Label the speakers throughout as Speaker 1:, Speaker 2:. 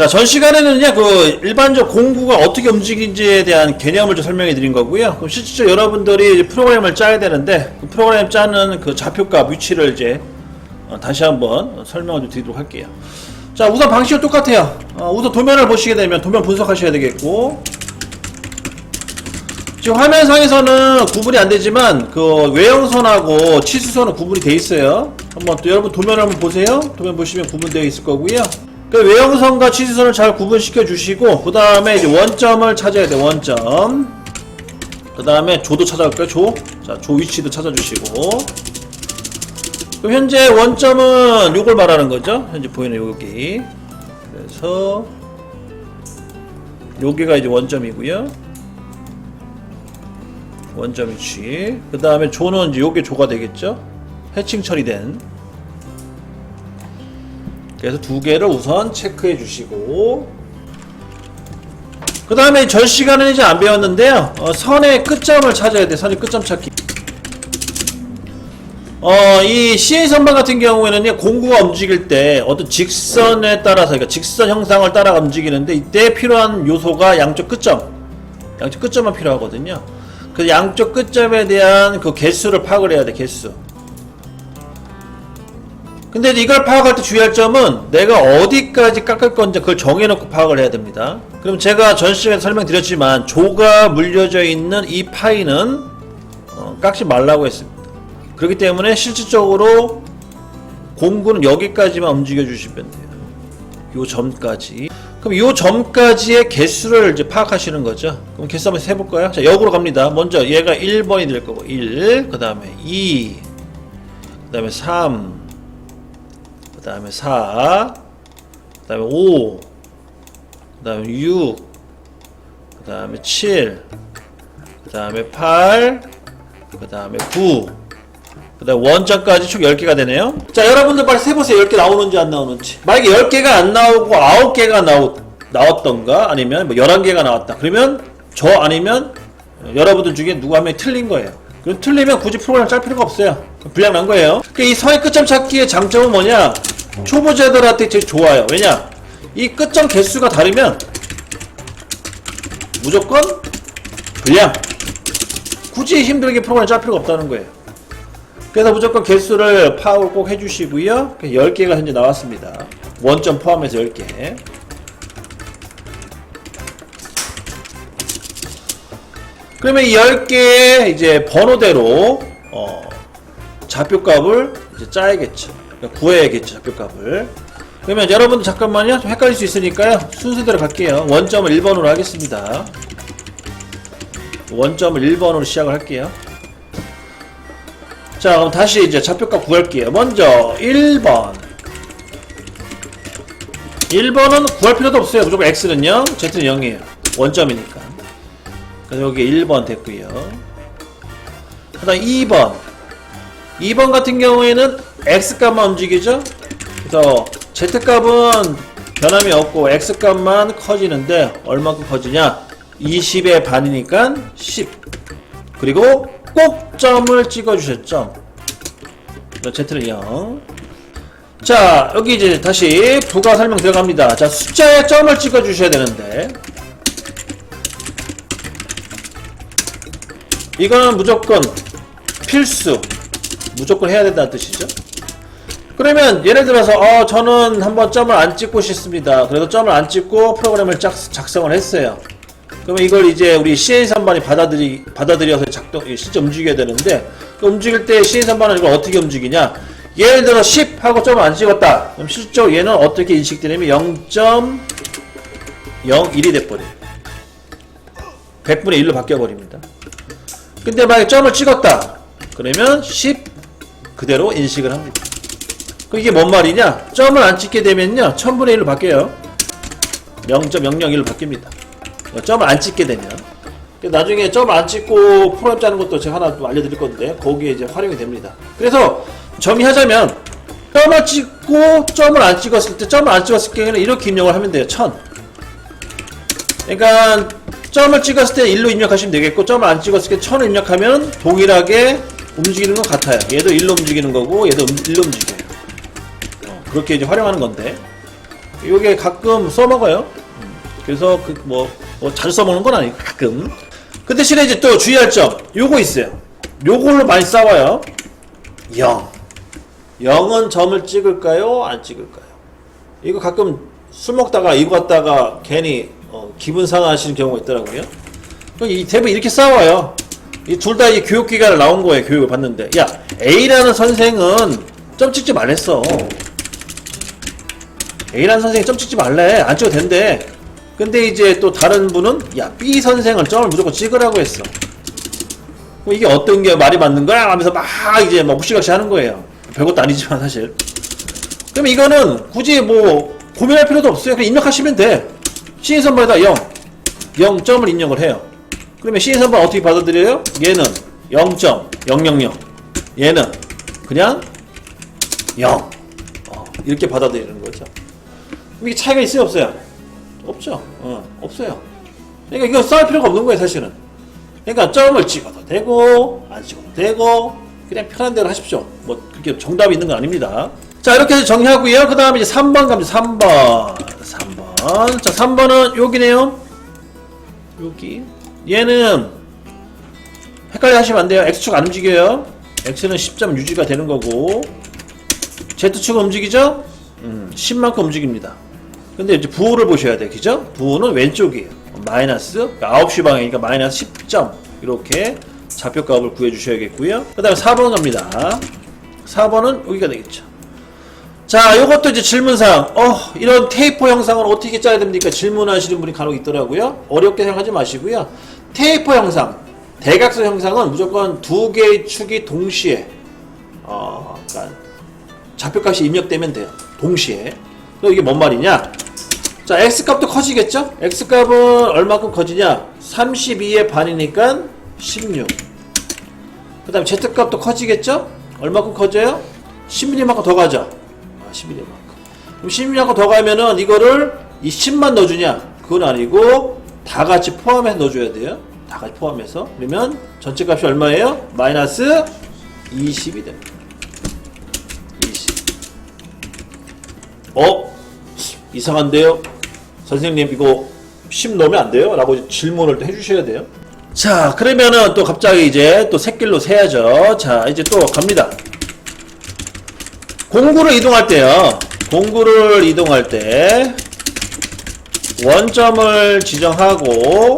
Speaker 1: 자, 전 시간에는요, 일반적 공구가 어떻게 움직이는지에 대한 개념을 좀 설명해 드린 거고요. 그럼 실질적으로 여러분들이 이제 프로그램을 짜야 되는데, 그 프로그램 짜는 그 좌표값 위치를 이제, 다시 한번 설명을 좀 드리도록 할게요. 자, 우선 방식은 똑같아요. 우선 도면을 보시게 되면 도면 분석하셔야 되겠고, 지금 화면상에서는 구분이 안 되지만, 외형선하고 치수선은 구분이 돼 있어요. 한번 또 여러분 도면을 한번 보세요. 도면 보시면 구분되어 있을 거고요. 외형선과 치수선을 잘 구분시켜 주시고, 그 다음에 이제 원점을 찾아야 돼, 원점. 그 다음에 조도 찾아갈까요, 조? 자, 조 위치도 찾아주시고. 그럼 현재 원점은 요걸 말하는 거죠. 현재 보이는 여기. 그래서, 여기가 이제 원점이고요. 원점 위치. 그 다음에 조는 이제 요게 조가 되겠죠. 해칭 처리된. 그래서 두 개를 우선 체크해 주시고, 그 다음에 전 시간은 이제 안 배웠는데요. 선의 끝점을 찾아야 돼. 선의 끝점 찾기. 이 CA 선반 같은 경우에는요, 공구가 움직일 때 어떤 직선에 따라서, 그러니까 직선 형상을 따라 움직이는데, 이때 필요한 요소가 양쪽 끝점. 양쪽 끝점만 필요하거든요. 그 양쪽 끝점에 대한 그 개수를 파악을 해야 돼, 개수. 근데 이걸 파악할 때 주의할 점은 내가 어디까지 깎을 건지 그걸 정해놓고 파악을 해야 됩니다. 그럼 제가 전 시간에 설명드렸지만 조가 물려져 있는 이 파이는 깎지 말라고 했습니다. 그렇기 때문에 실질적으로 공구는 여기까지만 움직여 주시면 돼요. 요 점까지. 그럼 요 점까지의 개수를 이제 파악하시는 거죠. 그럼 개수 한번 해볼까요? 자, 역으로 갑니다. 먼저 얘가 1번이 될 거고 1, 그 다음에 2, 그 다음에 3, 그 다음에 4, 그 다음에 5, 그 다음에 6, 그 다음에 7, 그 다음에 8, 그 다음에 9, 그 다음에 원점까지 총 10개가 되네요. 자, 여러분들 빨리 세보세요. 10개 나오는지 안 나오는지. 만약에 10개가 안 나오고 9개가 나왔던가, 아니면 뭐 11개가 나왔다. 그러면 저 아니면 여러분들 중에 누구 한 명이 틀린 거예요. 그럼 틀리면 굳이 프로그램 짤 필요가 없어요. 불량 난 거예요. 이 선의 끝점 찾기의 장점은 뭐냐? 초보자들한테 제일 좋아요. 왜냐? 이 끝점 개수가 다르면 무조건 불량. 굳이 힘들게 프로그램 짤 필요가 없다는 거예요. 그래서 무조건 개수를 파악을 꼭 해주시고요. 10개가 현재 나왔습니다. 원점 포함해서 10개. 그러면 이 10개의 이제 번호대로 좌표값을 이제 짜야겠죠. 그러니까 구해야겠죠, 좌표값을. 그러면 여러분들 잠깐만요. 좀 헷갈릴 수 있으니까요. 순서대로 갈게요. 원점을 1번으로 하겠습니다. 원점을 1번으로 시작을 할게요. 자, 그럼 다시 이제 좌표값 구할게요. 먼저 1번. 1번은 구할 필요도 없어요. 무조건 X는 0, Z는 0이에요. 원점이니까. 그래서 여기 1번 됐고요. 그 다음 2번. 2번 같은 경우에는 X값만 움직이죠. 그래서 Z값은 변함이 없고 X값만 커지는데 얼마큼 커지냐? 20의 반이니까 10. 그리고 꼭 점을 찍어주셨죠. Z는 0. 자, 여기 이제 다시 부가 설명 들어갑니다. 자, 숫자에 점을 찍어주셔야 되는데, 이거는 무조건 필수. 무조건 해야 된다는 뜻이죠. 그러면 예를 들어서 저는 한번 점을 안 찍고 싶습니다. 그래도 점을 안 찍고 프로그램을 작성을 했어요. 그러면 이걸 이제 우리 CA3반이 받아들여서 실제 움직여야 되는데, 그 움직일 때 CA3반은 이걸 어떻게 움직이냐? 예를 들어 10 하고 점을 안 찍었다. 그럼 실제로 얘는 어떻게 인식되냐면 0.01이 돼버려요. 100분의 1로 바뀌어버립니다. 근데 만약에 점을 찍었다. 그러면 10 그대로 인식을 합니다. 그럼 이게 뭔 말이냐? 점을 안 찍게 되면요 1000분의 1로 바뀌어요. 0.001로 바뀝니다. 점을 안 찍게 되면. 나중에 점을 안 찍고 프로그램 짜는 것도 제가 하나 또 알려드릴 건데, 거기에 이제 활용이 됩니다. 그래서 정리하자면, 점을 찍고 점을 안 찍었을 때, 점을 안 찍었을 경우에는 이렇게 입력을 하면 돼요. 1000. 그러니까 점을 찍었을 때 1로 입력하시면 되겠고, 점을 안 찍었을 때 1000을 입력하면 동일하게 움직이는 건 같아요. 얘도 1로 움직이는 거고, 얘도 1로 움직여요. 그렇게 이제 활용하는 건데, 요게 가끔 써먹어요. 그래서 자주 써먹는 건 아니고 가끔. 그 대신에 이제 또 주의할 점 요거 있어요. 요걸로 많이 싸워요. 0. 0은 점을 찍을까요? 안 찍을까요? 이거 가끔 술 먹다가 이거 갖다가 괜히 기분 상하시는 경우가 있더라고요. 대부분 이렇게 싸워요. 이 둘 다 이 교육기관을 나온 거예요. 교육을 받는데. 야, A라는 선생은 점 찍지 말랬어. A라는 선생이 점 찍지 말래. 안 찍어도 된대. 근데 이제 또 다른 분은 야, B 선생은 점을 무조건 찍으라고 했어. 이게 어떤 게 말이 맞는 거야? 하면서 막 이제 막 묵시각시 하는 거예요. 별것도 아니지만 사실. 그럼 이거는 굳이 고민할 필요도 없어요. 그냥 입력하시면 돼. 시인선반에다 0. 0점을 입력을 해요. 그러면 시인선반 어떻게 받아들여요? 얘는 0.000. 얘는 그냥 0. 이렇게 받아들이는 거죠. 이게 차이가 있어요, 없어요? 없죠. 없어요. 그러니까 이거 싸울 필요가 없는 거예요, 사실은. 그러니까 점을 찍어도 되고, 안 찍어도 되고, 그냥 편한 대로 하십시오. 그렇게 정답이 있는 건 아닙니다. 자, 이렇게 해서 정리하고요. 그 다음에 이제 3번 갑니다. 3번. 자, 3번은 여기네요. 여기. 얘는 헷갈려 하시면 안 돼요. X축 안 움직여요. X는 10점 유지가 되는 거고, Z축은 움직이죠? 10만큼 움직입니다. 근데 이제 부호를 보셔야 돼요. 그죠? 부호는 왼쪽이에요. 마이너스, 9시 방향이니까 마이너스 10점. 이렇게 좌표값을 구해주셔야겠고요. 그 다음에 4번 갑니다. 4번은 여기가 되겠죠. 자, 요것도 이제 질문사항. 이런 테이프 형상을 어떻게 짜야 됩니까? 질문하시는 분이 간혹 있더라고요. 어렵게 생각하지 마시고요. 테이프 형상, 대각선 형상은 무조건 두 개의 축이 동시에, 그러니까 좌표값이 입력되면 돼요. 동시에. 그럼 이게 뭔 말이냐? 자, X값도 커지겠죠? X값은 얼마큼 커지냐? 32의 반이니까 16. 그 다음에 Z값도 커지겠죠? 얼마큼 커져요? 11만큼 더 가죠? 11만큼. 그럼 11만큼 더 가면은 이거를 이 10만 넣어주냐? 그건 아니고 다 같이 포함해서 넣어줘야 돼요. 다 같이 포함해서. 그러면 전체 값이 얼마예요? 마이너스 20이 됩니다. 20. 이상한데요? 선생님 이거 10 넣으면 안 돼요? 라고 질문을 또 해주셔야 돼요. 자, 그러면은 또 갑자기 이제 또 샛길로 세야죠. 자, 이제 또 갑니다. 공구를 이동할 때요. 공구를 이동할 때 원점을 지정하고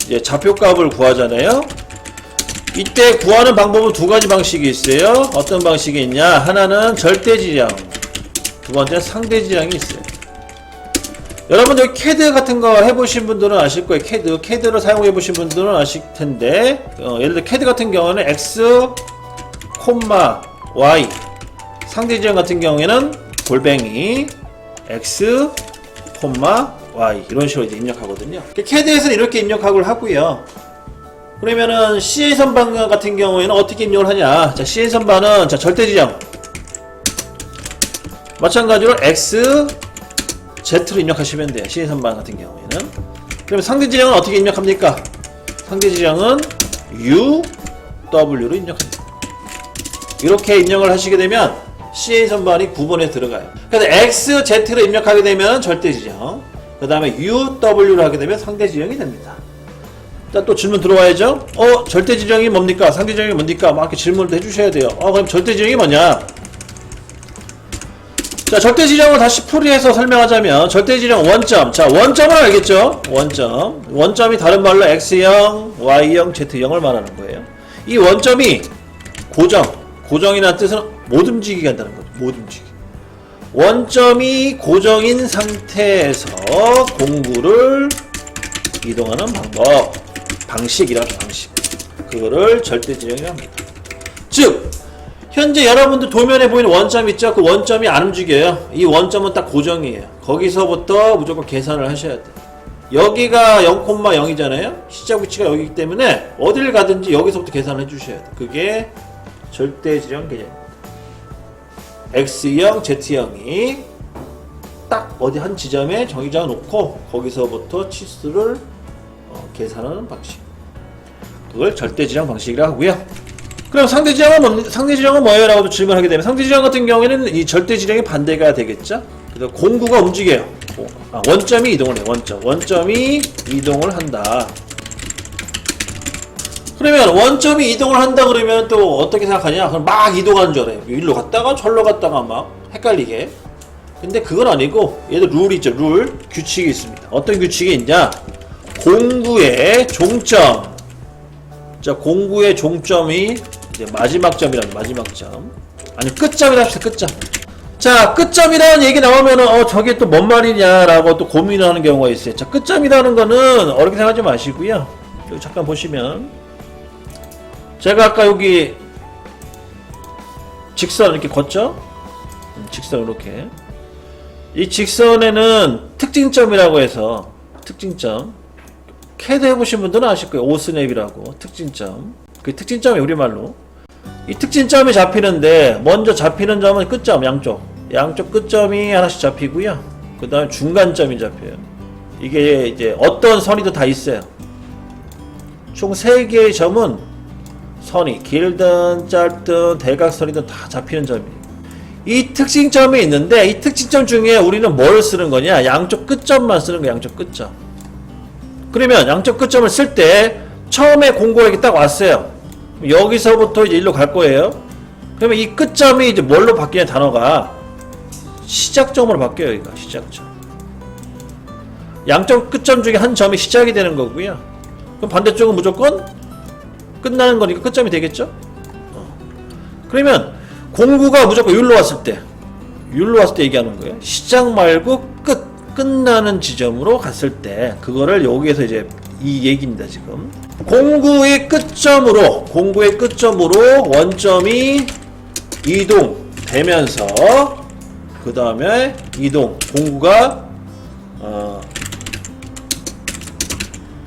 Speaker 1: 이제 좌표값을 구하잖아요. 이때 구하는 방법은 두 가지 방식이 있어요. 어떤 방식이 있냐? 하나는 절대지정, 두 번째는 상대지정이 있어요. 여러분들 캐드 같은 거 해보신 분들은 아실 거예요. 캐드를 사용해보신 분들은 아실 텐데, 예를 들어 캐드 같은 경우는 X, Y, 상대지정 같은 경우에는 골뱅이 X, Y 이런 식으로 이제 입력하거든요. 캐드에서는 이렇게 입력을 하고요. 그러면은 CA 선반 같은 경우에는 어떻게 입력을 하냐? 자, CA 선반은 자 절대지정 마찬가지로 X, Z를 입력하시면 돼요. CA 선반 같은 경우에는. 그러면 상대지정은 어떻게 입력합니까? 상대지정은 U, W로 입력합니다. 이렇게 입력을 하시게 되면 CA 선반이 9번에 들어가요. 그래서 X, Z를 입력하게 되면 절대지정, 그 다음에 U, W를 하게 되면 상대지정이 됩니다. 자, 또 질문 들어와야죠. 절대지정이 뭡니까? 상대지정이 뭡니까? 막 이렇게 질문을 해주셔야 돼요. 그럼 절대지정이 뭐냐? 자, 절대지정을 다시 풀이해서 설명하자면 절대지정 원점. 자, 원점을 알겠죠? 원점이 다른 말로 X형, Y형, Z형을 말하는 거예요. 이 원점이 고정이라는 뜻은 못 움직이게 한다는 거죠. 못 움직이게. 원점이 고정인 상태에서 공구를 이동하는 방식이라는 방식. 그거를 절대지정이라고 합니다. 즉, 현재 여러분들 도면에 보이는 원점 있죠? 그 원점이 안 움직여요. 이 원점은 딱 고정이에요. 거기서부터 무조건 계산을 하셔야 돼요. 여기가 0,0이잖아요? 시작 위치가 여기이기 때문에 어딜 가든지 여기서부터 계산을 해주셔야 돼요. 그게 절대지정 개념입니다. X형, Z형이 딱 어디 한 지점에 정의자 놓고 거기서부터 치수를 계산하는 방식. 그걸 절대지정 방식이라고 하고요. 그럼 상대지정은 뭐예요? 라고 질문하게 되면 상대지정 같은 경우에는 이 절대지정의 반대가 되겠죠? 그래서 공구가 움직여요. 원점이 이동을 해. 원점이 이동을 한다. 그러면 원점이 이동을 한다 그러면 또 어떻게 생각하냐? 그럼 막 이동하는 줄 알아요. 일로 갔다가 절로 갔다가 막 헷갈리게. 근데 그건 아니고 얘도 룰이 있죠. 룰 규칙이 있습니다. 어떤 규칙이 있냐? 공구의 종점. 자, 공구의 종점이 이제 마지막 점이랍니다. 마지막 점. 아니 끝점이라 합시다. 끝점. 자, 끝점이라는 얘기 나오면은 저게 또 뭔 말이냐라고 또 고민을 하는 경우가 있어요. 자, 끝점이라는 거는 어렵게 생각하지 마시고요. 여기 잠깐 보시면 제가 아까 여기 직선 이렇게 걷죠? 직선 이렇게. 이 직선에는 특징점이라고 해서 특징점. 캐드 해보신 분들은 아실 거예요. 오스냅이라고 특징점. 그 특징점이 우리말로. 이 특징점이 잡히는데 먼저 잡히는 점은 끝점 양쪽 끝점이 하나씩 잡히고요. 그 다음에 중간점이 잡혀요. 이게 이제 어떤 선이도 다 있어요. 총 3개의 점은 선이 길든 짧든 대각선이든 다 잡히는 점이에요. 이 특징점이 있는데 이 특징점 중에 우리는 뭘 쓰는 거냐? 양쪽 끝점만 쓰는 거야. 양쪽 끝점. 그러면 양쪽 끝점을 쓸 때 처음에 공고가 이렇게 딱 왔어요. 여기서부터 이제 일로 갈 거예요. 그러면 이 끝점이 이제 뭘로 바뀌냐? 단어가 시작점으로 바뀌어요. 여기가 시작점. 양쪽 끝점 중에 한 점이 시작이 되는 거고요. 그럼 반대쪽은 무조건 끝나는 거니까 끝점이 되겠죠? 그러면 공구가 무조건 여기로 왔을 때 얘기하는 거예요. 시작 말고 끝나는 지점으로 갔을 때 그거를 여기에서 이제 이 얘기입니다. 지금 공구의 끝점으로 원점이 이동되면서 그 다음에 공구가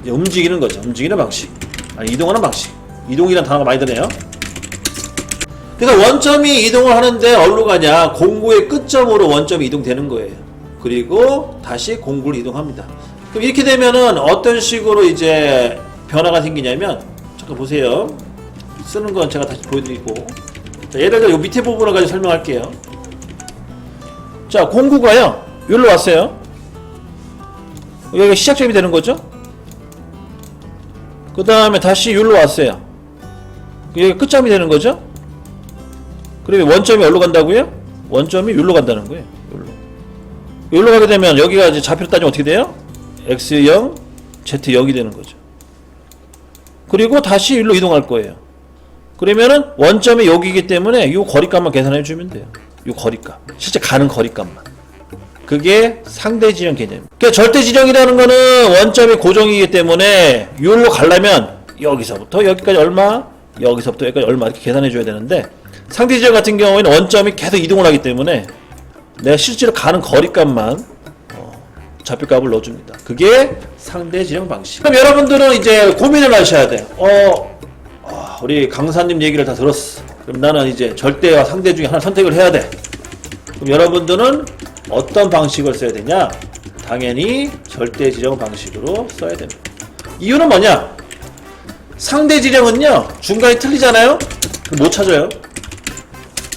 Speaker 1: 움직이는 거죠. 움직이는 방식. 아니 이동하는 방식. 이동이라는 단어가 많이 드네요. 그래서 원점이 이동을 하는데 어디로 가냐? 공구의 끝점으로 원점이 이동되는 거예요. 그리고 다시 공구를 이동합니다. 그럼 이렇게 되면은 어떤 식으로 이제 변화가 생기냐면 잠깐 보세요. 쓰는 건 제가 다시 보여드리고, 자, 예를 들어 이 밑에 부분을 가지고 설명할게요. 자, 공구가요 여기로 왔어요. 여기가 시작점이 되는 거죠. 그 다음에 다시 여기로 왔어요. 여기가 끝점이 되는 거죠. 그리고 원점이 어디로 간다고요? 원점이 여기로 간다는 거예요. 여기로 가게 되면 여기가 이제 좌표로 따지면 어떻게 돼요? X0, Z0이 되는 거죠. 그리고 다시 여기로 이동할 거예요. 그러면은 원점이 여기이기 때문에 이 거리값만 계산해 주면 돼요. 이 거리값. 실제 가는 거리값만. 그게 상대지형 개념입니다. 그러니까 절대지형이라는 거는 원점이 고정이기 때문에 여기로 가려면 여기서부터 여기까지 얼마, 여기서부터 여기까지 얼마 이렇게 계산해 줘야 되는데, 상대지형 같은 경우에는 원점이 계속 이동을 하기 때문에 내가 실제로 가는 거리값만 좌표값을 넣어줍니다. 그게 상대지형 방식. 그럼 여러분들은 이제 고민을 하셔야 돼요. 우리 강사님 얘기를 다 들었어. 그럼 나는 이제 절대와 상대 중에 하나 선택을 해야 돼. 그럼 여러분들은 어떤 방식을 써야 되냐? 당연히 절대지형 방식으로 써야 됩니다. 이유는 뭐냐? 상대지형은요 중간에 틀리잖아요? 못 찾아요.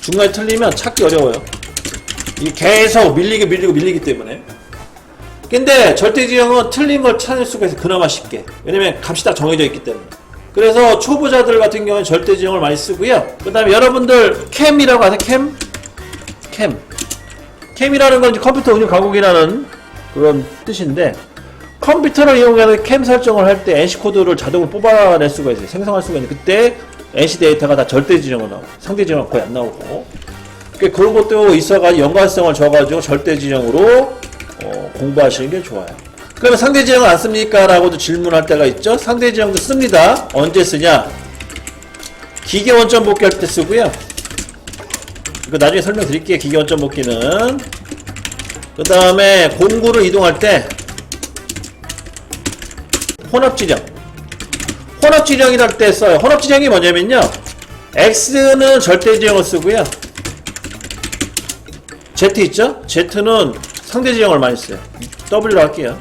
Speaker 1: 중간에 틀리면 찾기 어려워요. 이게 계속 밀리기 때문에. 근데 절대지형은 틀린 걸 찾을 수가 있어요. 그나마 쉽게. 왜냐면 값이 딱 정해져 있기 때문에. 그래서 초보자들 같은 경우는 절대지형을 많이 쓰고요. 그 다음에 여러분들 캠이라고 하세요. 캠이라는 건 이제 컴퓨터 운영 강국이라는 그런 뜻인데, 컴퓨터를 이용해서 캠 설정을 할 때 NC 코드를 자동으로 뽑아낼 수가 있어요. 생성할 수가 있는데, 그때 NC 데이터가 다 절대지형으로 나오고 상대지형은 거의 안 나오고, 그런 것도 있어가지고 연관성을 줘가지고 절대지형으로 공부하시는 게 좋아요. 그러면 상대지형을 안 씁니까? 라고도 질문할 때가 있죠. 상대지형도 씁니다. 언제 쓰냐? 기계 원점 복귀 할 때 쓰고요. 이거 나중에 설명드릴게요. 기계 원점 복귀는. 그 다음에 공구를 이동할 때 혼합지형이랄 때 써요. 혼합지형이 뭐냐면요, X는 절대지형을 쓰고요, Z 있죠? Z는 상대지형을 많이 써요. W로 할게요.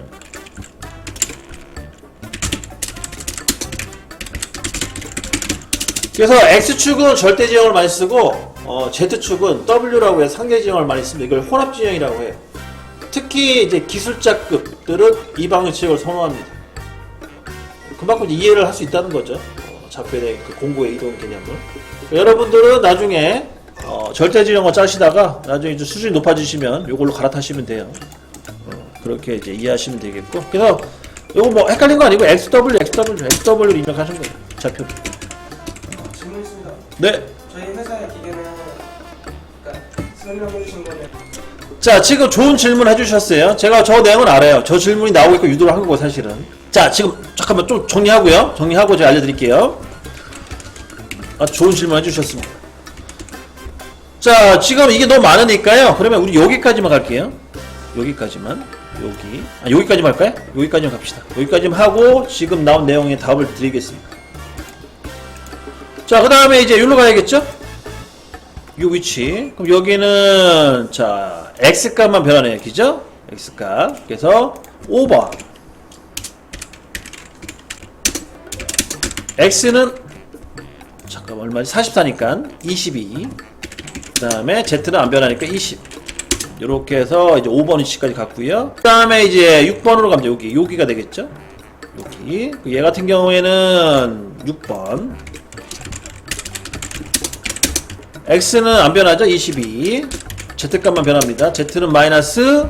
Speaker 1: 그래서 X축은 절대지형을 많이 쓰고 Z축은 W라고 해서 상대지형을 많이 씁니다. 이걸 혼합지형이라고 해요. 특히 이제 기술자급들은 이 방식을 선호합니다. 그만큼 이해를 할 수 있다는 거죠. 좌표에 대한 그 공고의 이동 개념을. 여러분들은 나중에 절대지정거 짜시다가 나중에 이제 수준이 높아지시면 이걸로 갈아타시면 돼요. 그렇게 이제 이해하시면 되겠고. 그래서 이거 뭐 헷갈린 거 아니고 XW를 입력하신 거예요. 좌표.
Speaker 2: 질문 있습니다.
Speaker 1: 네.
Speaker 2: 저희 회사의 기계는 설명해 주신 거는
Speaker 1: 자, 지금 좋은 질문 해주셨어요. 제가 저 내용은 알아요. 저 질문이 나오게끔 유도를 한 거고, 사실은. 자, 지금, 잠깐만, 좀 정리하고요. 정리하고 제가 알려드릴게요. 좋은 질문 해주셨습니다. 자, 지금 이게 너무 많으니까요. 그러면 우리 여기까지만 갈게요. 여기까지만. 여기까지만 할까요? 여기까지만 갑시다. 여기까지만 하고, 지금 나온 내용에 답을 드리겠습니다. 자, 그 다음에 이제 여기로 가야겠죠? 이 위치. 그럼 여기는 자 x값만 변하네요, 그죠? x값. 그래서 5번. x는 잠깐만 얼마지? 44니까 22. 그 다음에 z는 안 변하니까 20. 이렇게 해서 이제 5번 위치까지 갔고요. 그 다음에 이제 6번으로 가면 여기가 되겠죠? 여기. 얘 같은 경우에는 6번. x는 안 변하죠? 22. z값만 변합니다. z는 마이너스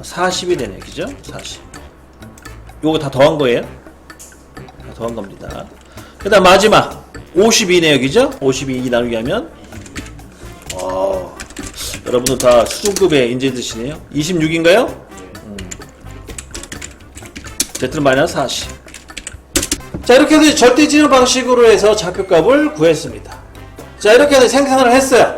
Speaker 1: 40이 되네, 그죠? 40. 요거 다 더한 거예요. 다 더한 겁니다. 그 다음 마지막 52네요, 그죠? 52 나누기 하면 여러분들 다 수준급의 인재드시네요. 26인가요? z는 마이너스 40. 자, 이렇게 해서 절대지정 방식으로 해서 좌표값을 구했습니다. 자, 이렇게 해서 생성을 했어요.